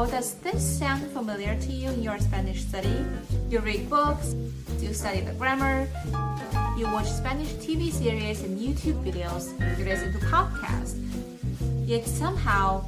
So does this sound familiar to you in your Spanish study? You read books, you study the grammar, you watch Spanish TV series and YouTube videos, you listen to podcasts. Yet somehow,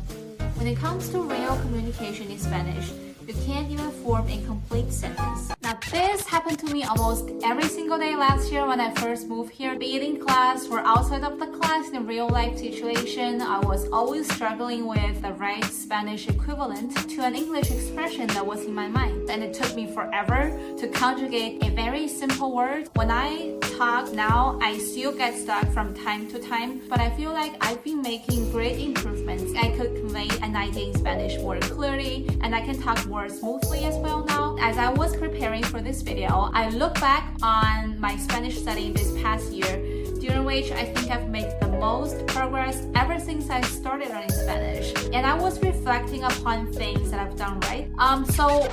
when it comes to real communication in Spanish, you can't even form a complete sentence. Now this happened to me almost every single day last year when I first moved here. Be it in class or outside of the class in a real life situation, I was always struggling with the right Spanish equivalent to an English expression that was in my mind. And it took me forever to conjugate a very simple word. When I talk now, I still get stuck from time to time, but I feel like I've been making great improvements. I could convey an idea in Spanish more clearly, and I can talk more smoothly as well now. As I was preparing for this video, I look back on my Spanish study this past year, during which I think I've made the most progress ever since I started learning Spanish. And I was reflecting upon things that I've done right. So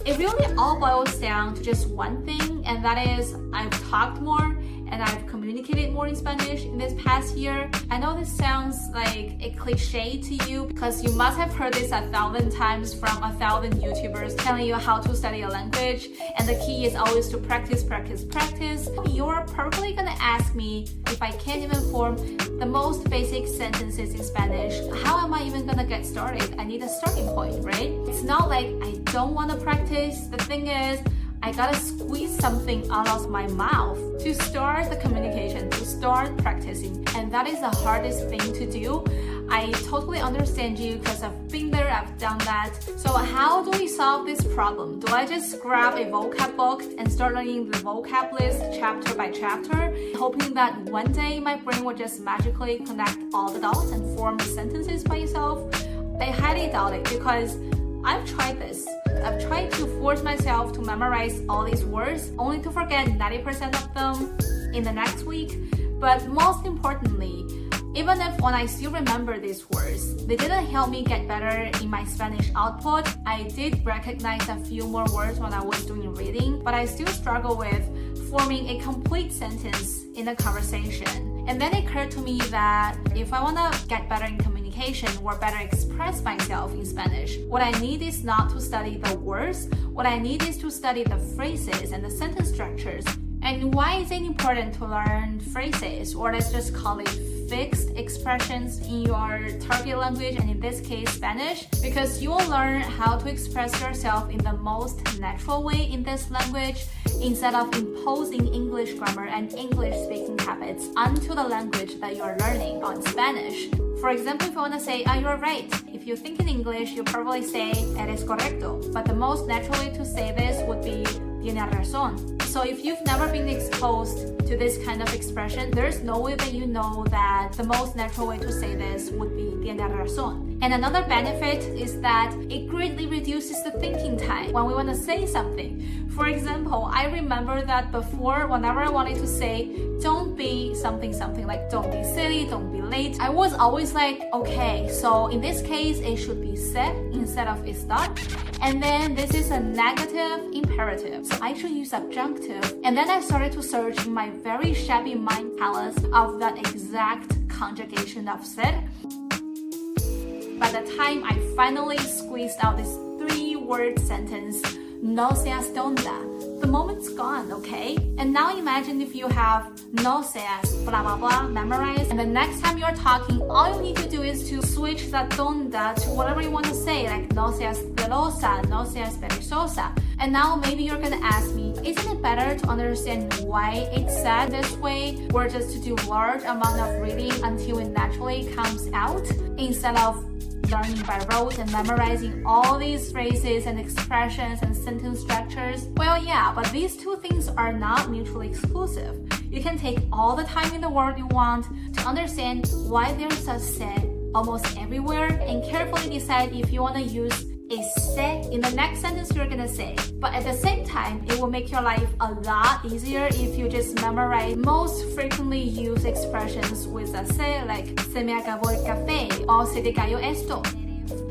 it really all boils down to just one thing, and that is I've talked more and I've communicated more in Spanish in this past year. I know this sounds like a cliche to you because you must have heard this 1,000 times from 1,000 YouTubers telling you how to study a language, and the key is always to practice, practice, practice. You're probably gonna ask me if I can't even form the most basic sentences in Spanish, how am I even gonna get started? I need a starting point, right? It's not like I don't wanna practice. The thing is, I gotta squeeze something out of my mouth to start the communication, to start practicing. And that is the hardest thing to do. I totally understand you because I've been there, I've done that. So how do we solve this problem? Do I just grab a vocab book and start learning the vocab list chapter by chapter, hoping that one day my brain will just magically connect all the dots and form sentences by itself? I highly doubt it because I've tried this. I've tried to force myself to memorize all these words, only to forget 90% of them in the next week. But most importantly, even if when I still remember these words, they didn't help me get better in my Spanish output. I did recognize a few more words when I was doing reading, but I still struggle with forming a complete sentence in a conversation. And then it occurred to me that if I want to get better in communication or better express myself in Spanish, what I need is not to study the words. What I need is to study the phrases and the sentence structures. And why is it important to learn phrases, or let's just call it fixed expressions in your target language, and in this case Spanish? Because you will learn how to express yourself in the most natural way in this language instead of imposing English grammar and English speaking habits onto the language that you are learning on Spanish. For example, if you want to say, you're right. If you think in English, you probably say, eres correcto. But the most natural way to say this would be, tienes razón. So if you've never been exposed to this kind of expression, there's no way that you know that the most natural way to say this would be tienes razón. And another benefit is that it greatly reduces the thinking time when we want to say something. For example, I remember that before, whenever I wanted to say, don't be something, like don't be silly, don't be late, I was always like, okay, so in this case, it should be said instead of estar. And then this is a negative imperative, so I should use subjunctive. And then I started to search in my very shabby mind palace of that exact conjugation of said. By the time I finally squeezed out this 3-word sentence, no seas tonta, the moment's gone, okay? And now imagine if you have no seas blah blah blah memorized, and the next time you're talking, all you need to do is to switch that tonta to whatever you want to say, like no seas celosa, no seas perezosa. And now maybe you're gonna ask me, isn't it better to understand why it's said this way, or just to do large amount of reading until it naturally comes out, instead of learning by rote and memorizing all these phrases and expressions and sentence structures? Well, yeah, but these two things are not mutually exclusive. You can take all the time in the world you want to understand why there's a se almost everywhere, and carefully decide if you want to use a se in the next sentence you're gonna say. But at the same time, it will make your life a lot easier if you just memorize most frequently used expressions with a se, like se me acabó el café or se te cayó esto.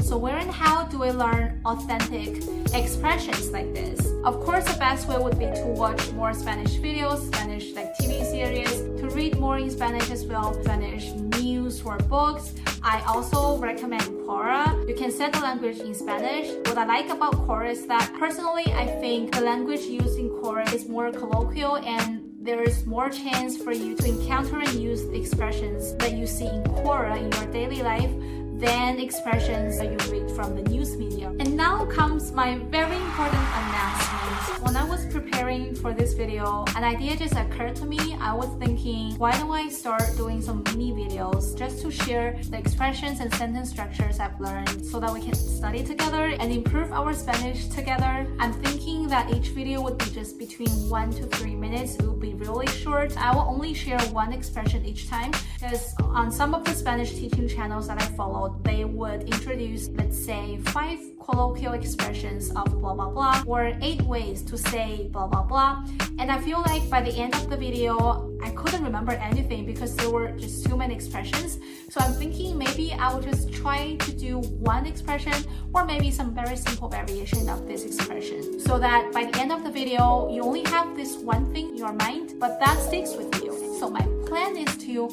So where and how do we learn authentic expressions like this? Of course, the best way would be to watch more Spanish videos, Spanish like TV series, to read more in Spanish as well, Spanish news or books, I also recommend Quora. You can set the language in Spanish. What I like about Quora is that personally, I think the language used in Quora is more colloquial and there is more chance for you to encounter and use the expressions that you see in Quora in your daily life than expressions that you read from the news media. And now comes my very important announcement. When I was preparing for this video, an idea just occurred to me. I was thinking, why don't I start doing some mini videos just to share the expressions and sentence structures I've learned so that we can study together and improve our Spanish together. I'm thinking that each video would be just between 1 to 3 minutes. It will be really short. I will only share one expression each time because on some of the Spanish teaching channels that I follow, they would introduce, let's say, 5 colloquial expressions of blah blah blah or 8 ways to say blah blah blah, and I feel like by the end of the video I couldn't remember anything because there were just too many expressions. So I'm thinking maybe I will just try to do one expression or maybe some very simple variation of this expression so that by the end of the video you only have this one thing in your mind, but that sticks with you. So my plan is to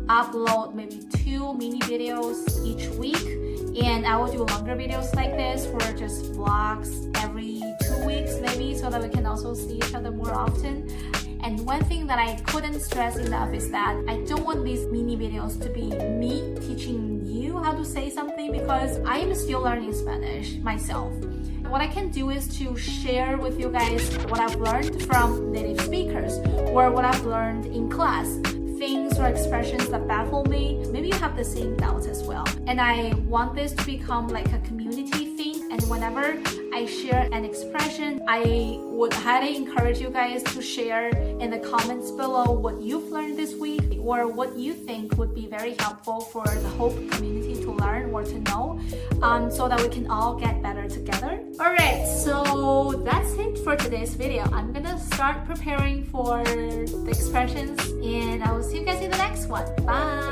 upload maybe 2 mini videos each week, and I will do longer videos like this for just vlogs every 2 weeks maybe so that we can also see each other more often. And one thing that I couldn't stress enough is that I don't want these mini videos to be me teaching you how to say something because I am still learning Spanish myself. What I can do is to share with you guys what I've learned from native speakers or what I've learned in class. Things or expressions that baffle me, maybe you have the same doubts as well. And I want this to become like a community thing, and whenever I share an expression, I would highly encourage you guys to share in the comments below what you've learned this week or what you think would be very helpful for the whole community to learn or to know, so that we can all get better together. Alright, so that's it for today's video. I'm gonna start preparing for the expressions and I will see you guys in the next one. Bye!